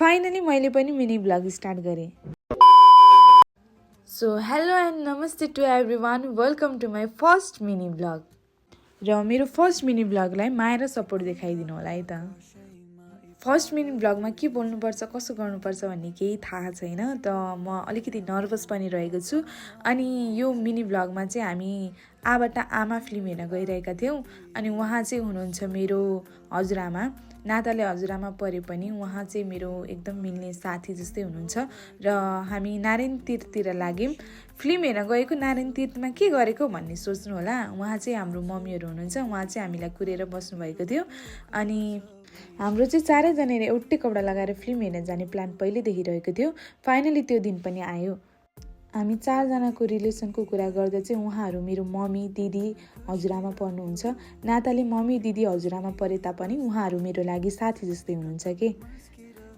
Finally मैले पनि mini blog start गरेँ। So hello and namaste to everyone, welcome to my first mini blog. र मेरो फर्स्ट मिनी ब्लगलाई माया र सपोर्ट देखाइदिनु होला है त। फर्स्ट मिनी ब्लगमा के बोल्नुपर्छ कसो गर्नुपर्छ भन्ने केही थाहा छैन त, म अलिकति नर्भस पनि रहेको छु। अनि यो मिनी ब्लगमा चाहिँ हामी आबाट आमा फिल्म हेर्न गइरहेका थियौँ। अनि उहाँ चाहिँ हुनुहुन्छ मेरो हजुरआमा, नाताले हजुरआमा परे पनि उहाँ चाहिँ मेरो एकदम मिल्ने साथी जस्तै हुनुहुन्छ। र हामी नारायण तीर्थतिर लाग्यौँ। फिल्म हेर्न गएको नारायण तीर्थमा के गरेको भन्ने सोच्नु होला, उहाँ चाहिँ हाम्रो मम्मीहरू हुनुहुन्छ, उहाँ चाहिँ हामीलाई कुरेर बस्नुभएको थियो। अनि हाम्रो चाहिँ चारैजनाले एउटै कपडा लगाएर फिल्म हेर्न जाने प्लान पहिल्यैदेखि रहेको थियो। फाइनली त्यो दिन पनि आयो। हामी चारजनाको रिलेसनको कुरा गर्दा चाहिँ उहाँहरू मेरो मम्मी दिदी हजुरआमा पर्नुहुन्छ। नाताले मम्मी दिदी हजुरआमा परे तापनि उहाँहरू मेरो लागि साथी जस्तै हुनुहुन्छ के।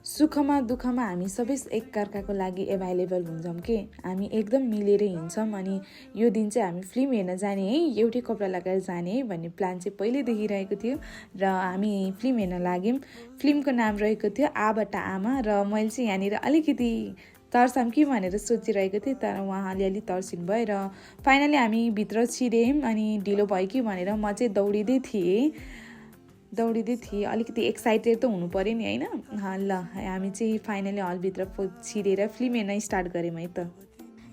सुखमा दुःखमा हामी सबै एकअर्काको लागि एभाइलेबल हुन्छौँ के, हामी एकदम मिलेरै हिँड्छौँ। अनि यो दिन चाहिँ हामी फिल्म हेर्न जाने है, एउटै कपडा लगाएर जाने है भन्ने प्लान चाहिँ पहिल्यैदेखि रहेको थियो। र हामी फिल्म हेर्न लाग्यौँ। फिल्मको नाम रहेको थियो आबाट आमा। र मैले चाहिँ यहाँनिर अलिकति तर्साम कि भनेर सोचिरहेको थिएँ, तर उहाँ अलिअलि तर्सिनु भयो। र फाइनली हामी भित्र छिर्यौँ। अनि ढिलो भयो कि भनेर म चाहिँ दौडिँदै थिएँ। अलिकति एक्साइटेड त हुनु पऱ्यो नि होइन। ल हामी चाहिँ फाइनली हलभित्र छिरेर फिल्म हेर्न स्टार्ट गऱ्यौँ है त।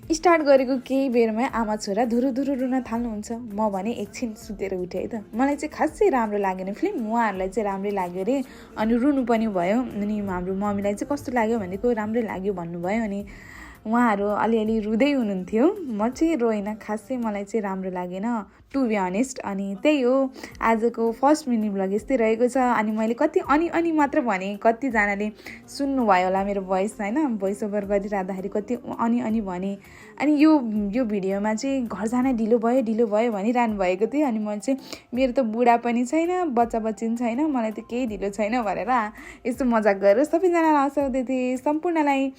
स्टार्ट गरेको केही बेरमै आमा छोरा धुरु रुन थाल्नुहुन्छ। म भने एकछिन सुतेर उठेँ है त। मलाई चाहिँ खासै राम्रो लागेन फिल्म, उहाँहरूलाई चाहिँ राम्रै लाग्यो अरे। अनि रुनु पनि भयो। अनि हाम्रो मम्मीलाई चाहिँ कस्तो लाग्यो भनेको राम्रै लाग्यो भन्नुभयो। अनि उहाँहरू अलिअलि रुँदै हुनुहुन्थ्यो। म चाहिँ रोइनँ, खासै मलाई चाहिँ राम्रो लागेन टु बी अनेस्ट। अनि त्यही हो, आजको फर्स्ट मिनी ब्लग यस्तै रहेको छ। अनि मैले कति अनि मात्र भने, कतिजनाले सुन्नुभयो होला मेरो भोइस होइन, भोइस ओभर गरिरहँदाखेरि कति अनि भने। अनि यो भिडियोमा चाहिँ घर जान ढिलो भयो भनिरहनु भएको थियो। अनि मैले चाहिँ मेरो त बुढा पनि छैन, बच्चा पनि छैन, मलाई त केही ढिलो छैन भनेर यस्तो मजाक गरेर सबैजनालाई हँसाउँदै थिएँ। सम्पूर्णलाई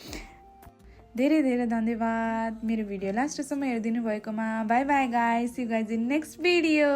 धेरै धेरै धन्यवाद मेरो भिडियो लास्टसम्म हेरिदिनु भएकोमा। Bye bye guys, see you guys in next video.